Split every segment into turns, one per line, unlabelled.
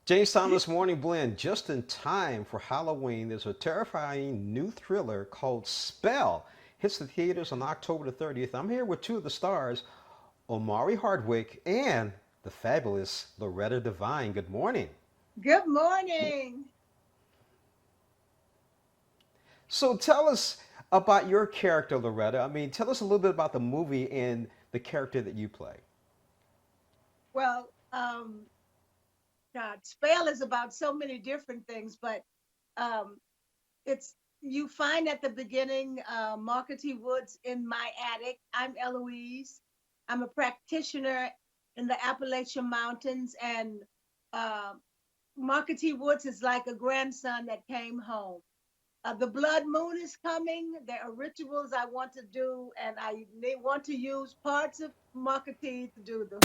James Thomas Morning Blend, just in time for Halloween. There's a terrifying new thriller called Spell. Hits the theaters on October the 30th. I'm here with two of the stars, Omari Hardwick and the fabulous Loretta Devine. Good morning.
Good morning.
So tell us about your character, Loretta. I mean, tell us a little bit about the movie and the character that you play.
Well, God, spell is about so many different things, but um, it's you find at the beginning Marquis Woods in my attic. I'm Eloise. I'm a practitioner in the Appalachian Mountains, and uh, Marquis Woods is like a grandson that came home. The blood moon is coming. There are rituals I want to do, and want to use parts of Marquis to do them.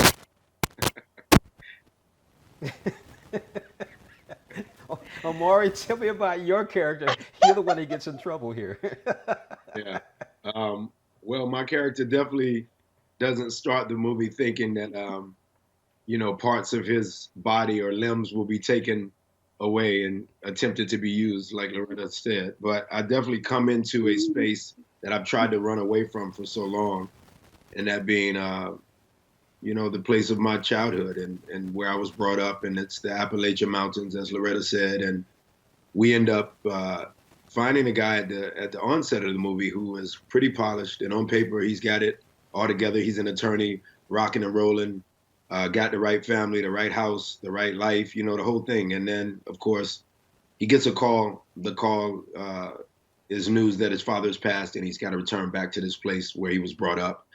Omari, tell me about your character. You're the one that gets in trouble here.
Yeah. Well, my character definitely doesn't start the movie thinking that, parts of his body or limbs will be taken away and attempted to be used, like Loretta said. But I definitely come into a space that I've tried to run away from for so long, and that being, the place of my childhood and where I was brought up, and it's the Appalachian Mountains, as Loretta said, and we end up finding a guy at the onset of the movie who is pretty polished, and on paper he's got it all together. He's an attorney, rocking and rolling, got the right family, the right house, the right life, the whole thing. And then, of course, he gets a call. The call is news that his father's passed, and he's got to return back to this place where he was brought up.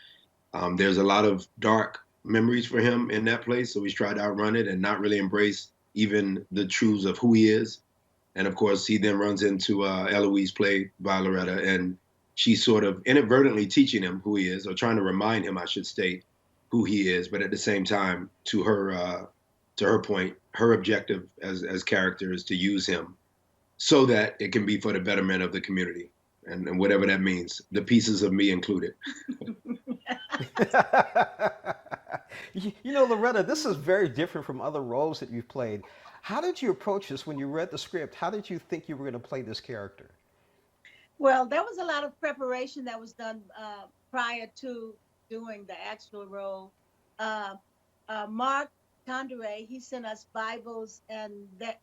There's a lot of dark memories for him in that place, so he's tried to outrun it and not really embrace even the truths of who he is. And of course, he then runs into Eloise, played by Loretta, and she's sort of inadvertently teaching him who he is, or trying to remind him, I should state, who he is. But at the same time, to her point, her objective as character is to use him so that it can be for the betterment of the community, and whatever that means, the pieces of me included.
Loretta, this is very different from other roles that you've played. How did you approach this when you read the script? How did you think you were going to play this character?
Well, there was a lot of preparation that was done prior to doing the actual role. Uh, Mark Tondere, he sent us Bibles and that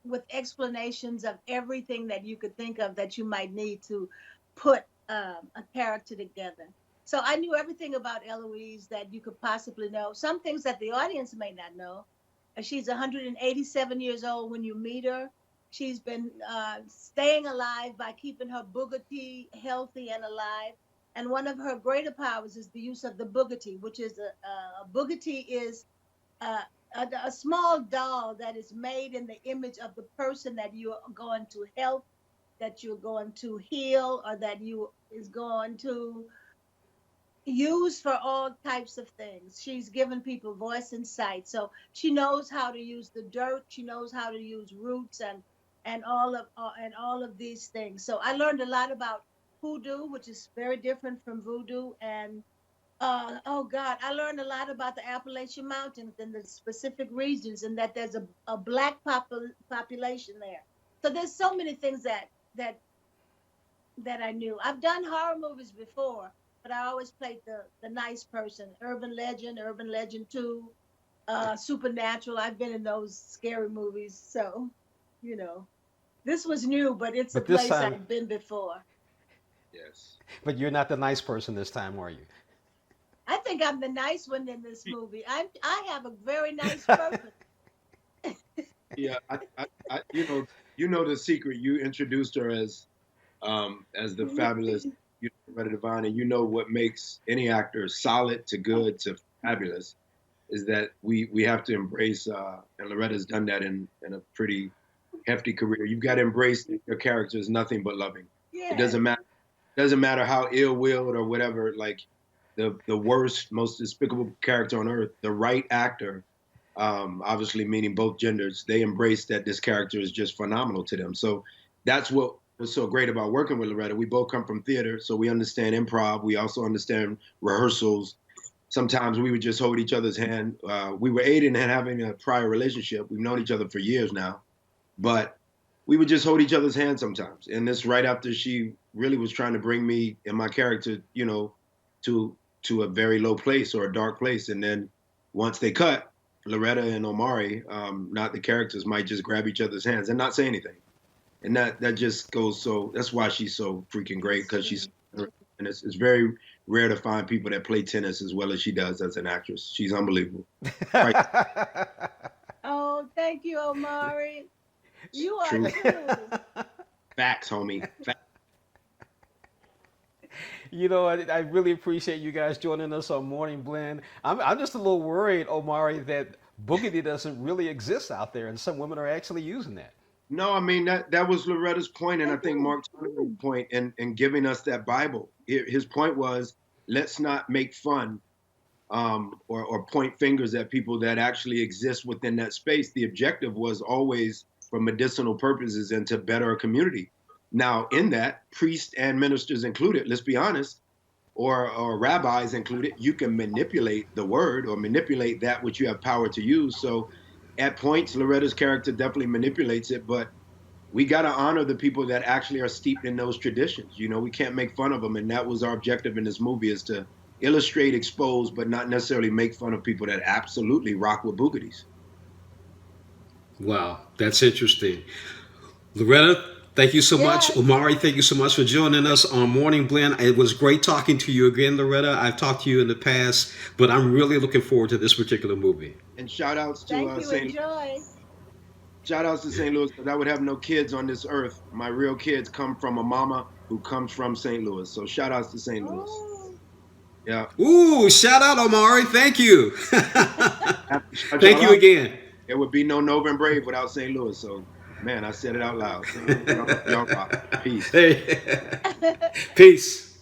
with explanations of everything that you could think of that you might need to put a character together. So I knew everything about Eloise that you could possibly know. Some things that the audience may not know. She's 187 years old when you meet her. She's been staying alive by keeping her Boogity healthy and alive. And one of her greater powers is the use of the Boogity, which is a Boogity is uh, a small doll that is made in the image of the person that you are going to help, that you're going to heal, or that you is going to used for all types of things. She's given people voice and sight. So she knows how to use the dirt. She knows how to use roots and all of these things. So I learned a lot about hoodoo, which is very different from voodoo. And oh God, I learned a lot about the Appalachian Mountains and the specific regions, and that there's a black population there. So there's so many things that that I knew. I've done horror movies before, but I always played the nice person. Urban Legend 2, Supernatural. I've been in those scary movies, so you know, this was new, but it's a
But this
place
time,
I've been before.
Yes.
but you're not the nice person this time, are you?
I think I'm the nice one in this movie. I have a very nice purpose.
Yeah, you know the secret. You introduced her as the fabulous Loretta Devine, and you know what makes any actor solid to good to fabulous is that we have to embrace, and Loretta's done that in a pretty hefty career. You've got to embrace that your character is nothing but loving. It
Yes.
doesn't matter how ill-willed or whatever, like the worst, most despicable character on earth, the right actor, obviously meaning both genders, they embrace that this character is just phenomenal to them. So that's what was so great about working with Loretta. We both come from theater, so we understand improv. We also understand rehearsals, sometimes we would just hold each other's hand. We were aiding and having a prior relationship. We've known each other for years now, but we would just hold each other's hand sometimes. And this right after she really was trying to bring me and my character, you know, to a very low place or a dark place. And then once they cut, Loretta and Omari, not the characters, might just grab each other's hands and not say anything. And that just goes, so that's why she's so freaking great, because she's, and it's very rare to find people that play tennis as well as she does as an actress. She's unbelievable. Right.
Oh, thank you, Omari. You are
True.
too.
Facts, homie. Facts.
You know, I really appreciate you guys joining us on Morning Blend. I'm just a little worried, Omari, that Boogity doesn't really exist out there, and some women are actually using that.
No, I mean, that was Loretta's point, and I think Mark's point in giving us that Bible. His point was, let's not make fun or point fingers at people that actually exist within that space. The objective was always for medicinal purposes and to better a community. Now, in that, priests and ministers included, let's be honest, or rabbis included, you can manipulate the word or manipulate that which you have power to use. So at points, Loretta's character definitely manipulates it, but we got to honor the people that actually are steeped in those traditions. You know, we can't make fun of them. And that was our objective in this movie, is to illustrate, expose, but not necessarily make fun of people that absolutely rock with Boogities.
Wow, that's interesting. Loretta, thank you so much. Omari, thank you so much for joining us on Morning Blend. It was great talking to you again, Loretta. I've talked to you in the past, but I'm really looking forward to this particular movie.
And shout outs to
Thank you, enjoy.
Shout outs to St. Louis, because I would have no kids on this earth. My real kids come from a mama who comes from St. Louis. So shout outs to St. Louis.
Oh.
Yeah.
Ooh, shout out, Omari. Thank you. Thank you again.
There would be no Nova and Brave without St. Louis. So, man, I said it out loud. Y'all rock. Peace.
Hey. Peace.